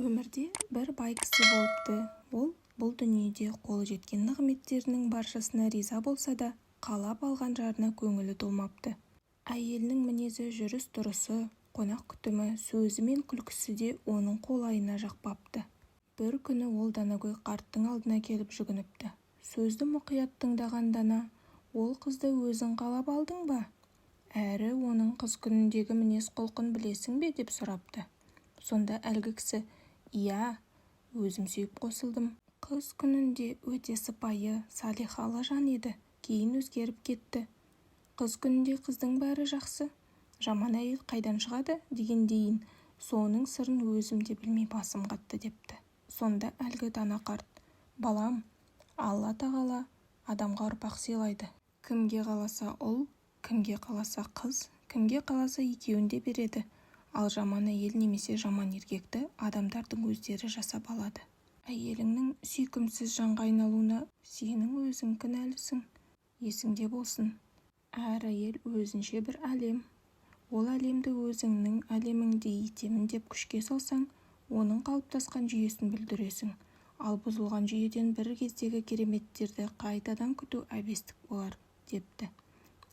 Өмірде бір бай кісі болыпты. Ол бұл дүниеде қолы жеткен нығметтерінің баршасына риза болса да, қалап алған жарына көңілі толмапты. Әйелінің мінезі, жүріс-тұрысы, қонақ күтімі, сөзі мен күлкісі де оның қолайына жақпапты. Бір күні ол Данагөй қарттың алдына келіп жүгініпті. Сөзді мұқият тыңдаған Дана, ол қызды өзің қалап алдың ба? Әрі оның қыз күніндегі мінез-құлқын білесің бе деп сұрапты. Сонда әлгі кісі: «Иә, өзім сүйіп қосылдым. Қыз күнінде өте сыпайы, салихалы жан еді. Кейін өзгеріп кетті. Қыз күнінде қыздың бәрі жақсы. Жаман әйел қайдан шығады дегендейін. Соның сырын өзім де білмей басым қатты» депті. Сонда әлгі Дана қарт: «Балам, Алла тағала адамға ұрпақ сыйлайды. Кімге қаласа ұл, кімге қаласа қыз, кімге қаласа екеуін де береді. Ал жаман әйел немесе жаман еркекті адамдардың өздері жасап алады. Әйеліңнің сүйкімсіз жанға айналуына сенің өзің кінәлісің. Есіңде болсын, әр әйел өзінше бір әлем. Ол әлемді өзіңнің әлеміңдей етемін деп күшке салсаң, оның қалыптасқан жүйесін бүлдіресің. Ал бұзылған жүйеден бір кездегі кереметтерді қайтадан күту әбестік болар» депті.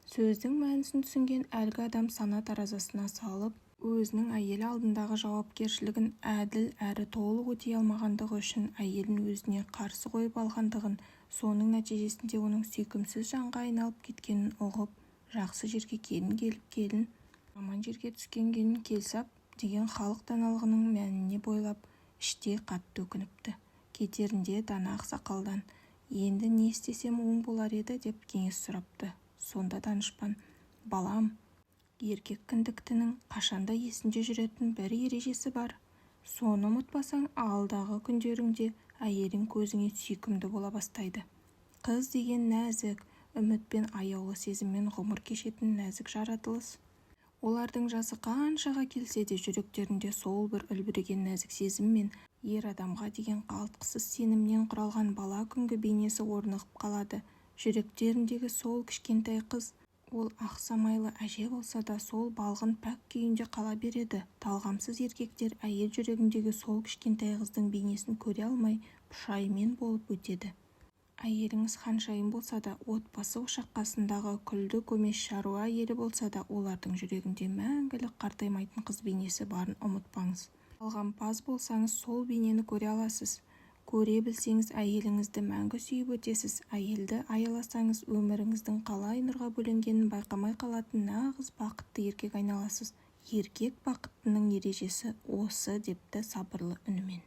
Сөздің мәнісін түсінген әлгі адам сана таразысына салып, өзінің әйел алдындағы жауапкершілігін әділ әрі толық өтей алмағандығы үшін әйелін өзіне қарсы қойып алғандығын, соның нәтижесінде оның сүйкімсіз жанға айналып кеткенін ұғып, жақсы жерге келін келіп келін, жаман жерге түскен келін келсап деген халық даналығының мәніне бойлап, іштей қатты өкініпті. Кетерінде Дана ақсақалдан: «Енді не істесем оң болар еді?» деп кеңес сұрапты. Сонда данышпан: «Балам, еркек кіндіктінің қашанда есінде жүретін бір ережесі бар. Соны ұмытпасаң, алдағы күндеріңде әйелің көзіңе сүйкімді бола бастайды. Қыз деген нәзік, үміт пен аяулы сезіммен ғұмыр кешетін нәзік жаратылыс. Олардың жасы қаншаға келсе де жүректерінде сол бір үлбіреген нәзік сезім мен ер адамға деген қалтқысыз сенімнен құралған бала күнгі бейнесі орнығып қалады. Жүректеріндегі сол кішкентай қыз, ол ақ самайлы әже болса да сол балғын пәк күйінде қала береді. Талғамсыз еркектер әйел жүрегіндегі сол кішкентай қыздың бейнесін көре алмай пұшайман болып өтеді. Әйеліңіз ханшайым болса да, отбасы ошақ қасындағы күлді көмеш шаруа әйелі болса да, олардың жүрегінде мәңгілік қартаймайтын қыз бейнесі барын ұмытпаңыз. Талғампаз болсаңыз сол бейнені көре аласыз. Көре білсеңіз әйеліңізді мәңгі сүйіп өтесіз. Әйелді аяласаңыз өміріңіздің қалай нұрға бөленгенін байқамай қалатын нағыз бақытты еркек айналасыз. Еркек бақыттының ережесі осы» депті сабырлы үнімен.